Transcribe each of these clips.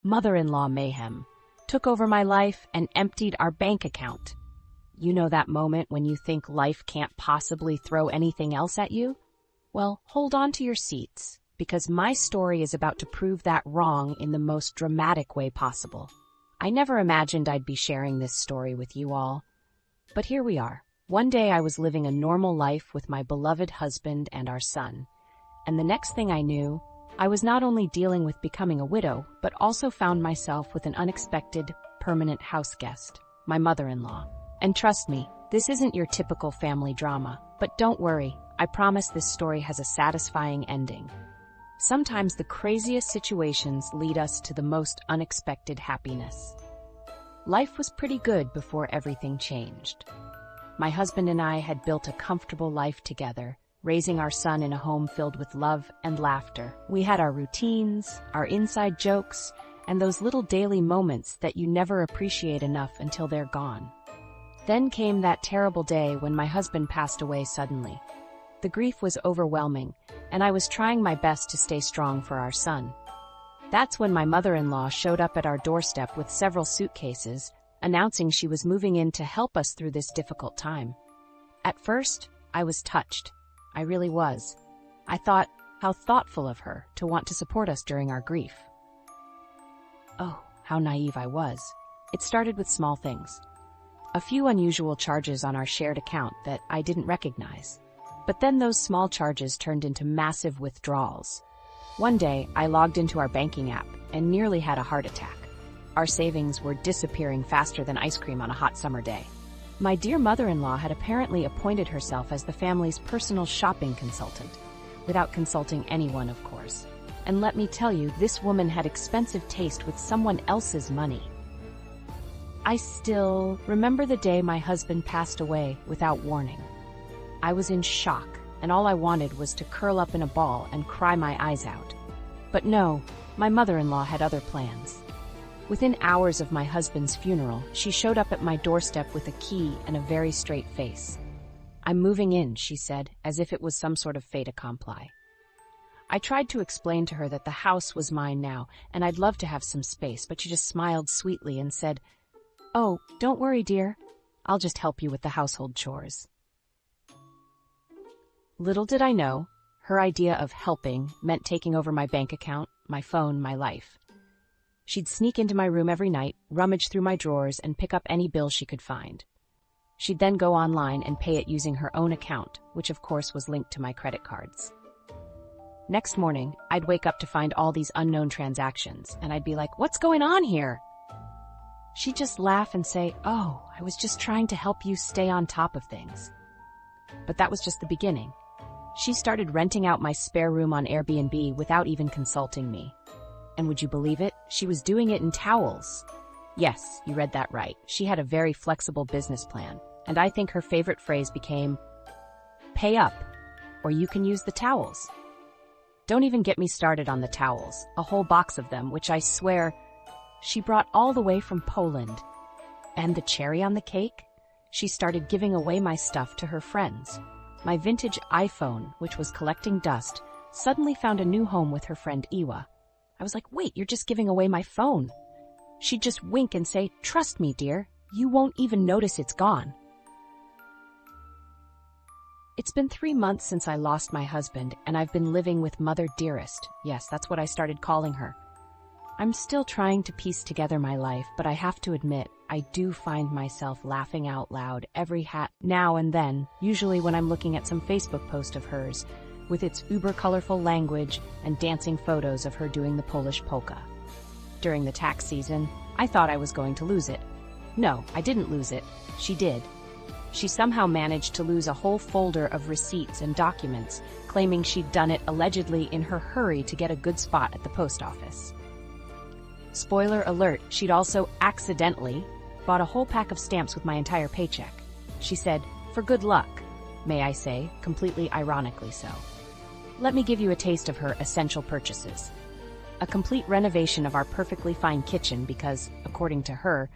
mother-in-law Mayhem, took over my life and emptied our bank account. You know that moment when you think life can't possibly throw anything else at you? Well, hold on to your seats, because my story is about to prove that wrong in the most dramatic way possible. I never imagined I'd be sharing this story with you all, but here we are. One day I was living a normal life with my beloved husband and our son, and the next thing I knew, I was not only dealing with becoming a widow, but also found myself with an unexpected, permanent house guest, my mother-in-law. And trust me, this isn't your typical family drama, but don't worry, I promise this story has a satisfying ending. Sometimes the craziest situations lead us to the most unexpected happiness. Life was pretty good before everything changed. My husband and I had built a comfortable life together, raising our son in a home filled with love and laughter. We had our routines, our inside jokes, and those little daily moments that you never appreciate enough until they're gone. Then came that terrible day when my husband passed away suddenly. The grief was overwhelming, and I was trying my best to stay strong for our son. That's when my mother-in-law showed up at our doorstep with several suitcases, announcing she was moving in to help us through this difficult time. At first, I was touched. I really was. I thought, how thoughtful of her to want to support us during our grief. Oh, how naive I was. It started with small things. A few unusual charges on our shared account that I didn't recognize. But then those small charges turned into massive withdrawals. One day, I logged into our banking app and nearly had a heart attack. Our savings were disappearing faster than ice cream on a hot summer day. My dear mother-in-law had apparently appointed herself as the family's personal shopping consultant, without consulting anyone, of course. And let me tell you, this woman had expensive taste with someone else's money. I still remember the day my husband passed away without warning. I was in shock, and all I wanted was to curl up in a ball and cry my eyes out. But no, my mother-in-law had other plans. Within hours of my husband's funeral, she showed up at my doorstep with a key and a very straight face. "I'm moving in," she said, as if it was some sort of fait accompli. I tried to explain to her that the house was mine now, and I'd love to have some space, but she just smiled sweetly and said, "Oh, don't worry, dear. I'll just help you with the household chores." Little did I know, her idea of helping meant taking over my bank account, my phone, my life. She'd sneak into my room every night, rummage through my drawers, and pick up any bill she could find. She'd then go online and pay it using her own account, which of course was linked to my credit cards. Next morning, I'd wake up to find all these unknown transactions, and I'd be like, "What's going on here?" She'd just laugh and say, "Oh, I was just trying to help you stay on top of things." But that was just the beginning. She started renting out my spare room on Airbnb without even consulting me. And would you believe it? She was doing it in towels. Yes, you read that right. She had a very flexible business plan, and I think her favorite phrase became, "Pay up, or you can use the towels." Don't even get me started on the towels, a whole box of them, which I swear she brought all the way from Poland. And the cherry on the cake? She started giving away my stuff to her friends. My vintage iPhone, which was collecting dust, suddenly found a new home with her friend Iwa. I was like, "Wait, you're just giving away my phone." She'd just wink and say, "Trust me, dear, you won't even notice it's gone." It's been 3 months since I lost my husband, and I've been living with Mother Dearest. Yes, that's what I started calling her. I'm still trying to piece together my life, but I have to admit, I do find myself laughing out loud every now and then, usually when I'm looking at some Facebook post of hers, with its uber-colorful language and dancing photos of her doing the Polish polka. During the tax season, I thought I was going to lose it. No, I didn't lose it. She did. She somehow managed to lose a whole folder of receipts and documents, claiming she'd done it allegedly in her hurry to get a good spot at the post office. Spoiler alert, she'd also accidentally bought a whole pack of stamps with my entire paycheck. She said, "For good luck," may I say, completely ironically so. Let me give you a taste of her essential purchases. A complete renovation of our perfectly fine kitchen because, according to her,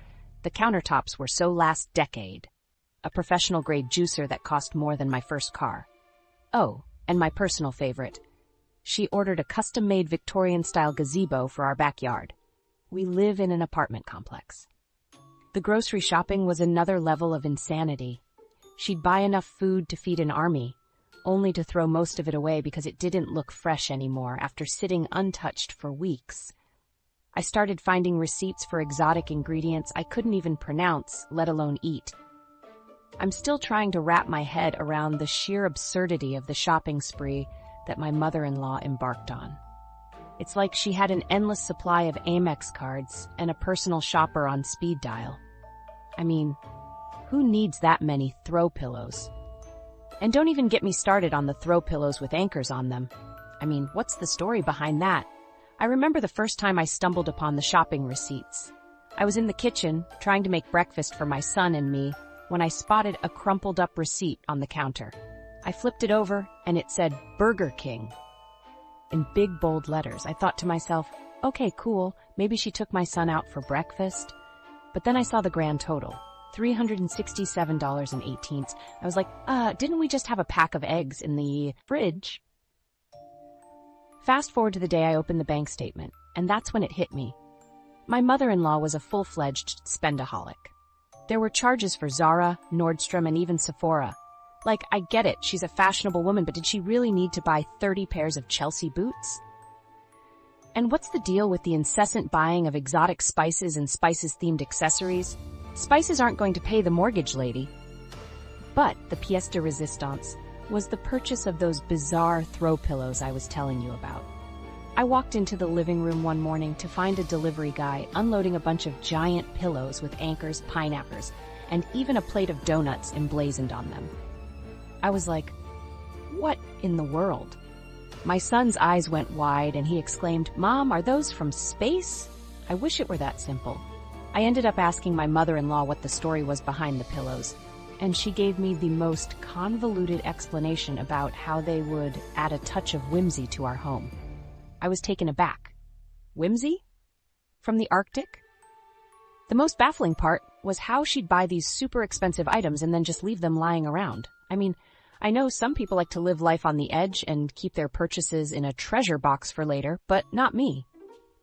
the countertops were so last decade. A professional-grade juicer that cost more than my first car. Oh, and my personal favorite. She ordered a custom-made Victorian-style gazebo for our backyard. we live in an apartment complex. The grocery shopping was another level of insanity. She'd buy enough food to feed an army, only to throw most of it away because it didn't look fresh anymore after sitting untouched for weeks. I started finding receipts for exotic ingredients I couldn't even pronounce, let alone eat. I'm still trying to wrap my head around the sheer absurdity of the shopping spree that my mother-in-law embarked on. It's like she had an endless supply of Amex cards and a personal shopper on speed dial. I mean, who needs that many throw pillows? And don't even get me started on the throw pillows with anchors on them. I mean, what's the story behind that? I remember the first time I stumbled upon the shopping receipts. I was in the kitchen, trying to make breakfast for my son and me, when I spotted a crumpled up receipt on the counter. I flipped it over, and it said Burger King. In big bold letters, I thought to myself, okay, cool, maybe she took my son out for breakfast. But then I saw the grand total. $367.18. I was like, didn't we just have a pack of eggs in the fridge? Fast forward to the day I opened the bank statement, and that's when it hit me. My mother-in-law was a full-fledged spendaholic. There were charges for Zara, Nordstrom, and even Sephora. Like, I get it, she's a fashionable woman, but did she really need to buy 30 pairs of Chelsea boots? And what's the deal with the incessant buying of exotic spices and spices-themed accessories? Spices aren't going to pay the mortgage lady. But the pièce de résistance was the purchase of those bizarre throw pillows I was telling you about. I walked into the living room one morning to find a delivery guy unloading a bunch of giant pillows with anchors, pineapples, and even a plate of donuts emblazoned on them. I was like, what in the world? My son's eyes went wide and he exclaimed, "Mom, are those from space?" I wish it were that simple. I ended up asking my mother-in-law what the story was behind the pillows, and she gave me the most convoluted explanation about how they would add a touch of whimsy to our home. I was taken aback. Whimsy? From the Arctic? The most baffling part was how she'd buy these super expensive items and then just leave them lying around. I mean, I know some people like to live life on the edge and keep their purchases in a treasure box for later, but not me.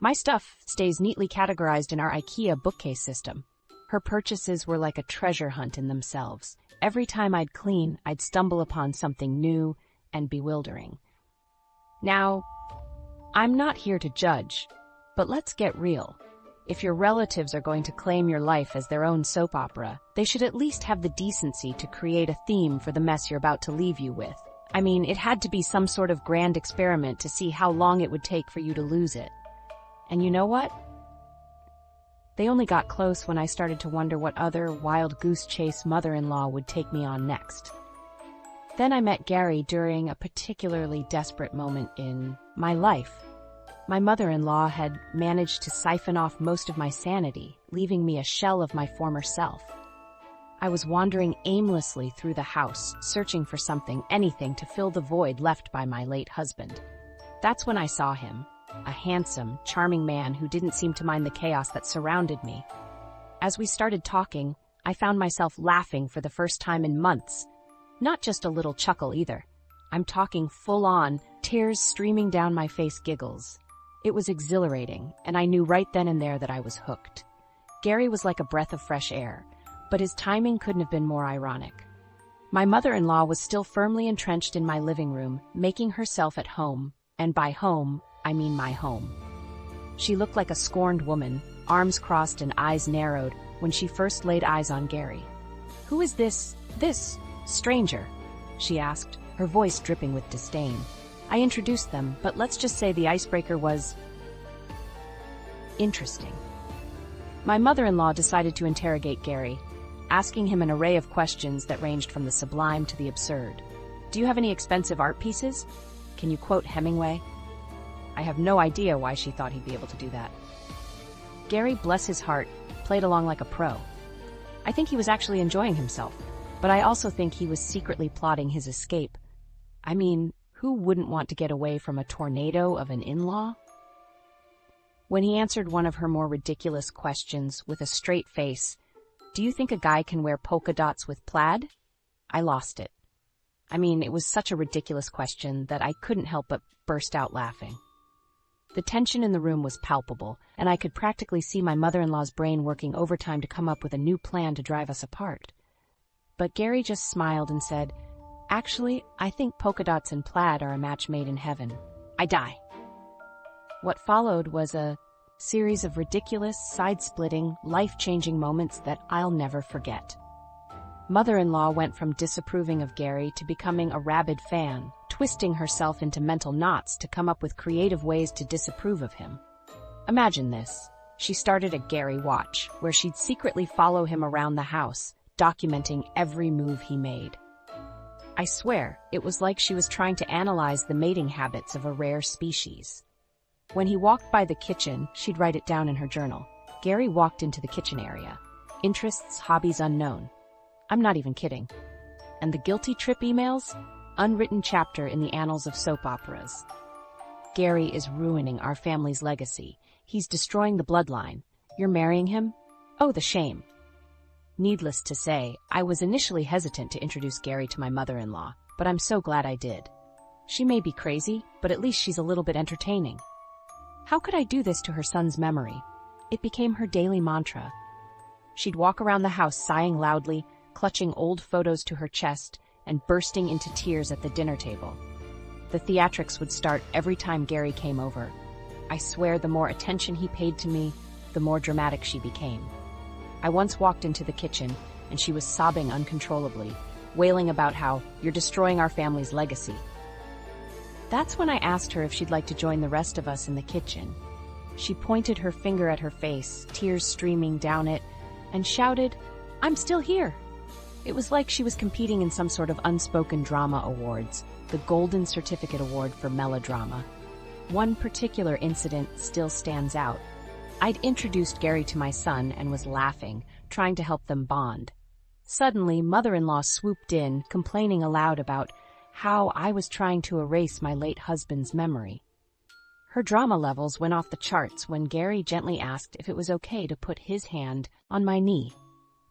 My stuff stays neatly categorized in our IKEA bookcase system. Her purchases were like a treasure hunt in themselves. Every time I'd clean, I'd stumble upon something new and bewildering. Now, I'm not here to judge, but let's get real. If your relatives are going to claim your life as their own soap opera, they should at least have the decency to create a theme for the mess you're about to leave you with. I mean, it had to be some sort of grand experiment to see how long it would take for you to lose it. And you know what? They only got close when I started to wonder what other wild goose chase mother-in-law would take me on next. Then I met Gary during a particularly desperate moment in my life. My mother-in-law had managed to siphon off most of my sanity, leaving me a shell of my former self. I was wandering aimlessly through the house, searching for something, anything to fill the void left by my late husband. That's when I saw him. A handsome, charming man who didn't seem to mind the chaos that surrounded me. As we started talking, I found myself laughing for the first time in months. Not just a little chuckle either. I'm talking full-on, tears streaming down my face giggles. It was exhilarating, and I knew right then and there that I was hooked. Gary was like a breath of fresh air, but his timing couldn't have been more ironic. My mother-in-law was still firmly entrenched in my living room, making herself at home, and by home, I mean my home. She looked like a scorned woman, arms crossed and eyes narrowed, when she first laid eyes on Gary. "Who is this stranger?" she asked, her voice dripping with disdain. I introduced them, but let's just say the icebreaker was interesting. My mother-in-law decided to interrogate Gary, asking him an array of questions that ranged from the sublime to the absurd. "Do you have any expensive art pieces? Can you quote Hemingway?" I have no idea why she thought he'd be able to do that. Gary, bless his heart, played along like a pro. I think he was actually enjoying himself, but I also think he was secretly plotting his escape. I mean, who wouldn't want to get away from a tornado of an in-law? When he answered one of her more ridiculous questions with a straight face, "Do you think a guy can wear polka dots with plaid?" I lost it. I mean, it was such a ridiculous question that I couldn't help but burst out laughing. The tension in the room was palpable, and I could practically see my mother-in-law's brain working overtime to come up with a new plan to drive us apart. But Gary just smiled and said, "Actually, I think polka dots and plaid are a match made in heaven. I die." What followed was a series of ridiculous, side-splitting, life-changing moments that I'll never forget. Mother-in-law went from disapproving of Gary to becoming a rabid fan, twisting herself into mental knots to come up with creative ways to disapprove of him. Imagine this. She started a Gary watch, where she'd secretly follow him around the house, documenting every move he made. I swear, it was like she was trying to analyze the mating habits of a rare species. When he walked by the kitchen, she'd write it down in her journal. Gary walked into the kitchen area. Interests, hobbies unknown. I'm not even kidding. And the guilty trip emails? Unwritten chapter in the annals of soap operas. Gary is ruining our family's legacy. He's destroying the bloodline. You're marrying him? Oh, the shame. Needless to say, I was initially hesitant to introduce Gary to my mother-in-law, but I'm so glad I did. She may be crazy, but at least she's a little bit entertaining. How could I do this to her son's memory? It became her daily mantra. She'd walk around the house sighing loudly, clutching old photos to her chest, and bursting into tears at the dinner table. The theatrics would start every time Gary came over. I swear the more attention he paid to me, the more dramatic she became. I once walked into the kitchen, and she was sobbing uncontrollably, wailing about how, "You're destroying our family's legacy." That's when I asked her if she'd like to join the rest of us in the kitchen. She pointed her finger at her face, tears streaming down it, and shouted, "I'm still here." It was like she was competing in some sort of unspoken drama awards, the Golden Certificate Award for melodrama. One particular incident still stands out. I'd introduced Gary to my son and was laughing, trying to help them bond. Suddenly, mother-in-law swooped in, complaining aloud about how I was trying to erase my late husband's memory. Her drama levels went off the charts when Gary gently asked if it was okay to put his hand on my knee.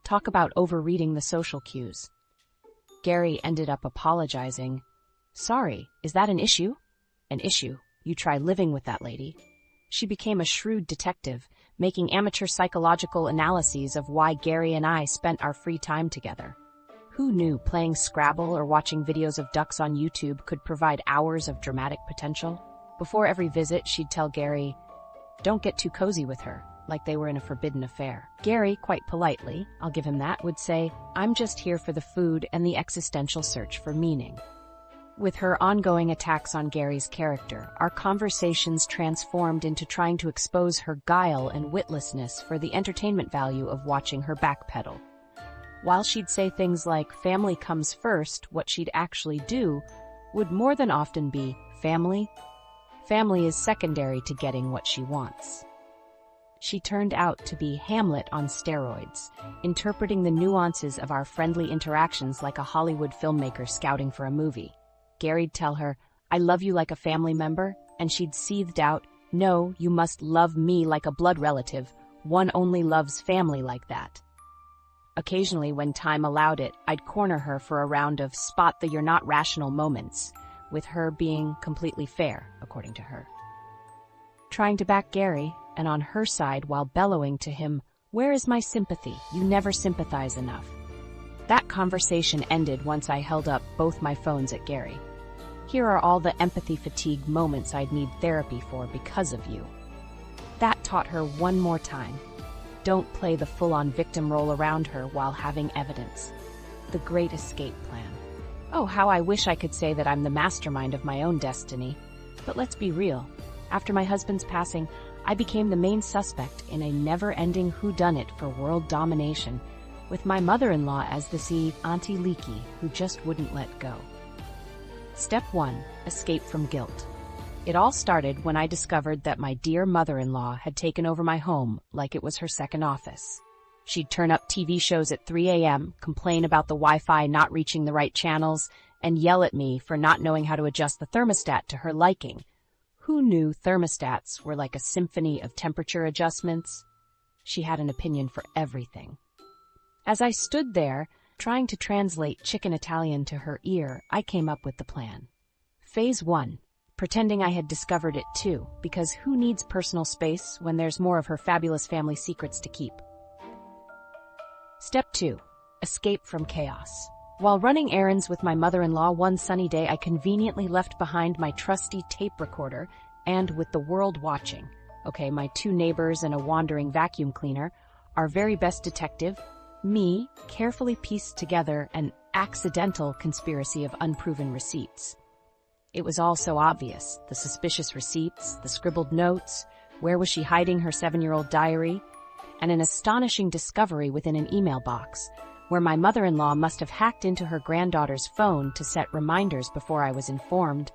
Talk about overreading the social cues. Gary ended up apologizing. "Sorry, is that an issue?" "An issue. You try living with that lady." She became a shrewd detective, making amateur psychological analyses of why Gary and I spent our free time together. Who knew playing Scrabble or watching videos of ducks on YouTube could provide hours of dramatic potential? Before every visit, she'd tell Gary, "Don't get too cozy with her," like they were in a forbidden affair. Gary, quite politely, I'll give him that, would say, "I'm just here for the food and the existential search for meaning." With her ongoing attacks on Gary's character, our conversations transformed into trying to expose her guile and witlessness for the entertainment value of watching her backpedal. While she'd say things like, "Family comes first," what she'd actually do would more than often be, "Family? Family is secondary to getting what she wants." She turned out to be Hamlet on steroids, interpreting the nuances of our friendly interactions like a Hollywood filmmaker scouting for a movie. Gary'd tell her, "I love you like a family member," and she'd seethed out, "No, you must love me like a blood relative. One only loves family like that." Occasionally, when time allowed it, I'd corner her for a round of spot the "you're not rational" moments, with her being completely fair, according to her. Trying to back Gary, and on her side while bellowing to him, "Where is my sympathy? You never sympathize enough." That conversation ended once I held up both my phones at Gary. "Here are all the empathy fatigue moments I'd need therapy for because of you." That taught her one more time. Don't play the full-on victim role around her while having evidence. The great escape plan. Oh, how I wish I could say that I'm the mastermind of my own destiny. But let's be real. After my husband's passing, I became the main suspect in a never-ending whodunit for world domination, with my mother-in-law as the Auntie Leaky who just wouldn't let go. Step 1. Escape from guilt. It all started when I discovered that my dear mother-in-law had taken over my home like it was her second office. She'd turn up TV shows at 3 a.m., complain about the Wi-Fi not reaching the right channels, and yell at me for not knowing how to adjust the thermostat to her liking. Who knew thermostats were like a symphony of temperature adjustments? She had an opinion for everything. As I stood there, trying to translate chicken Italian to her ear, I came up with the plan. Phase 1. pretending I had discovered it too, because who needs personal space when there's more of her fabulous family secrets to keep? Step 2. Escape from chaos. While running errands with my mother-in-law one sunny day, I conveniently left behind my trusty tape recorder and, with the world watching, okay, my 2 neighbors and a wandering vacuum cleaner, our very best detective, me, carefully pieced together an accidental conspiracy of unproven receipts. It was all so obvious: the suspicious receipts, the scribbled notes, where was she hiding her 7-year-old diary, and an astonishing discovery within an email box, where my mother-in-law must have hacked into her granddaughter's phone to set reminders before I was informed.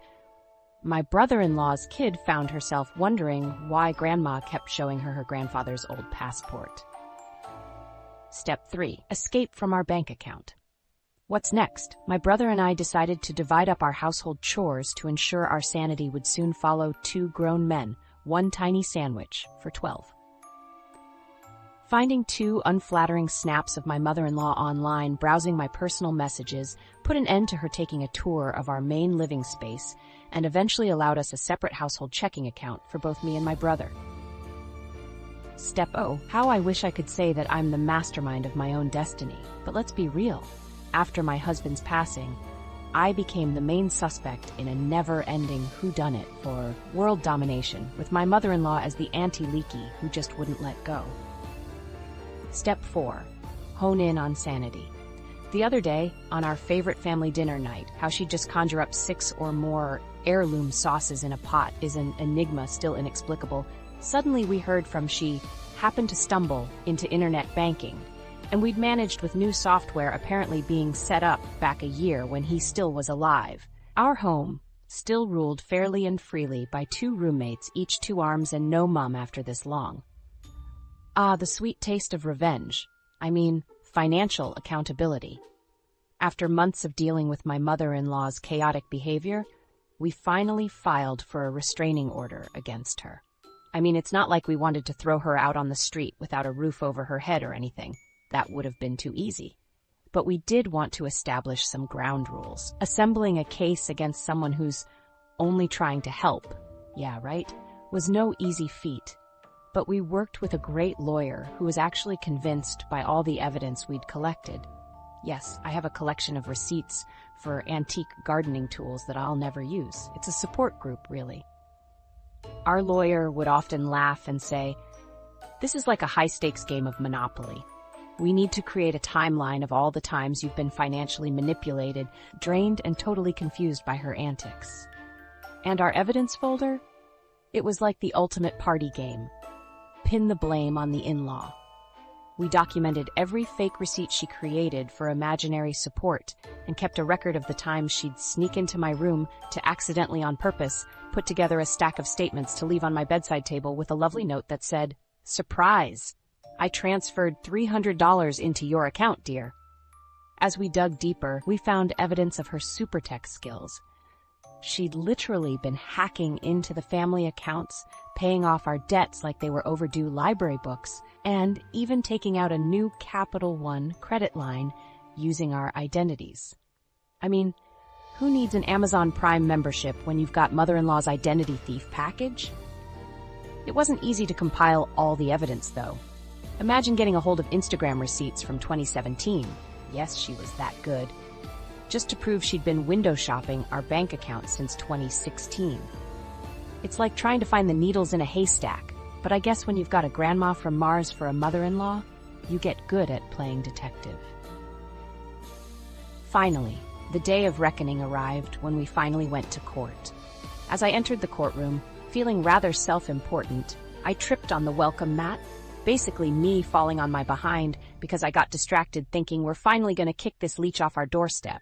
My brother-in-law's kid found herself wondering why Grandma kept showing her grandfather's old passport. Step 3. Escape from our bank account. What's next? My brother and I decided to divide up our household chores to ensure our sanity would soon follow 2 grown men, 1 tiny sandwich, for 12. Finding 2 unflattering snaps of my mother-in-law online, browsing my personal messages, put an end to her taking a tour of our main living space, and eventually allowed us a separate household checking account for both me and my brother. Step 0. How I wish I could say that I'm the mastermind of my own destiny, but let's be real. After my husband's passing, I became the main suspect in a never-ending whodunit for world domination, with my mother-in-law as the anti-leaky who just wouldn't let go. Step 4. Hone in on sanity. The other day, on our favorite family dinner night, how she'd just conjure up 6 or more heirloom sauces in a pot is an enigma still inexplicable. Suddenly we heard she happened to stumble into internet banking, and we'd managed with new software apparently being set up back a year when he still was alive. Our home still ruled fairly and freely by 2 roommates, each 2 arms and no mum after this long. Ah, the sweet taste of revenge. I mean, financial accountability. After months of dealing with my mother-in-law's chaotic behavior, we finally filed for a restraining order against her. I mean, it's not like we wanted to throw her out on the street without a roof over her head or anything. That would have been too easy. But we did want to establish some ground rules. Assembling a case against someone who's only trying to help, yeah, right, was no easy feat. But we worked with a great lawyer who was actually convinced by all the evidence we'd collected. Yes, I have a collection of receipts for antique gardening tools that I'll never use. It's a support group, really. Our lawyer would often laugh and say, "This is like a high-stakes game of Monopoly. We need to create a timeline of all the times you've been financially manipulated, drained, and totally confused by her antics." And our evidence folder? It was like the ultimate party game. Pin the blame on the in-law. We documented every fake receipt she created for imaginary support and kept a record of the times she'd sneak into my room to accidentally, on purpose, put together a stack of statements to leave on my bedside table with a lovely note that said, "Surprise! I transferred $300 into your account, dear." As we dug deeper, we found evidence of her super tech skills. She'd literally been hacking into the family accounts, paying off our debts like they were overdue library books, and even taking out a new Capital One credit line using our identities. I mean, who needs an Amazon Prime membership when you've got mother-in-law's identity thief package? It wasn't easy to compile all the evidence, though. Imagine getting a hold of Instagram receipts from 2017. Yes, she was that good. Just to prove she'd been window shopping our bank account since 2016. It's like trying to find the needles in a haystack, but I guess when you've got a grandma from Mars for a mother-in-law, you get good at playing detective. Finally, the day of reckoning arrived when we finally went to court. As I entered the courtroom, feeling rather self-important, I tripped on the welcome mat, basically me falling on my behind because I got distracted thinking we're finally going to kick this leech off our doorstep.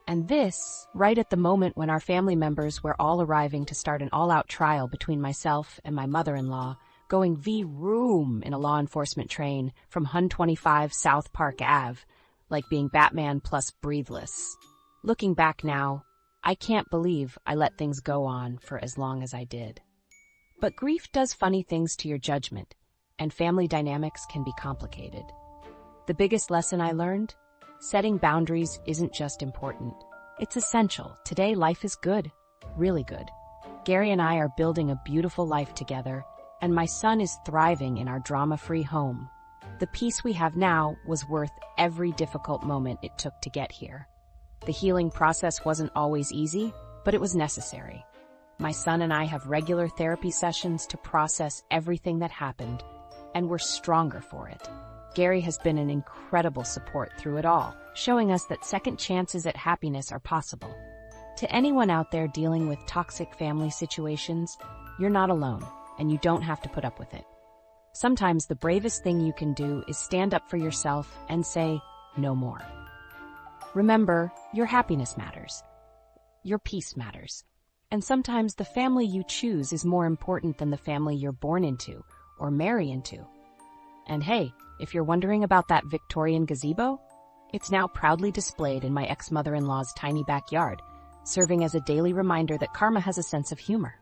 And this, right at the moment when our family members were all arriving to start an all-out trial between myself and my mother-in-law, going vroom in a law enforcement train from Hun 25 South Park Ave, like being Batman plus breathless. Looking back now, I can't believe I let things go on for as long as I did. But grief does funny things to your judgment, and family dynamics can be complicated. The biggest lesson I learned? Setting boundaries isn't just important. It's essential. Today, life is good. Really good. Gary and I are building a beautiful life together, and my son is thriving in our drama-free home. The peace we have now was worth every difficult moment it took to get here. The healing process wasn't always easy, but it was necessary. My son and I have regular therapy sessions to process everything that happened, and we're stronger for it. Gary has been an incredible support through it all, showing us that second chances at happiness are possible. To anyone out there dealing with toxic family situations, you're not alone, and you don't have to put up with it. Sometimes the bravest thing you can do is stand up for yourself and say, no more. Remember, your happiness matters. Your peace matters. And sometimes the family you choose is more important than the family you're born into or marry into. And hey, if you're wondering about that Victorian gazebo, it's now proudly displayed in my ex-mother-in-law's tiny backyard, serving as a daily reminder that karma has a sense of humor.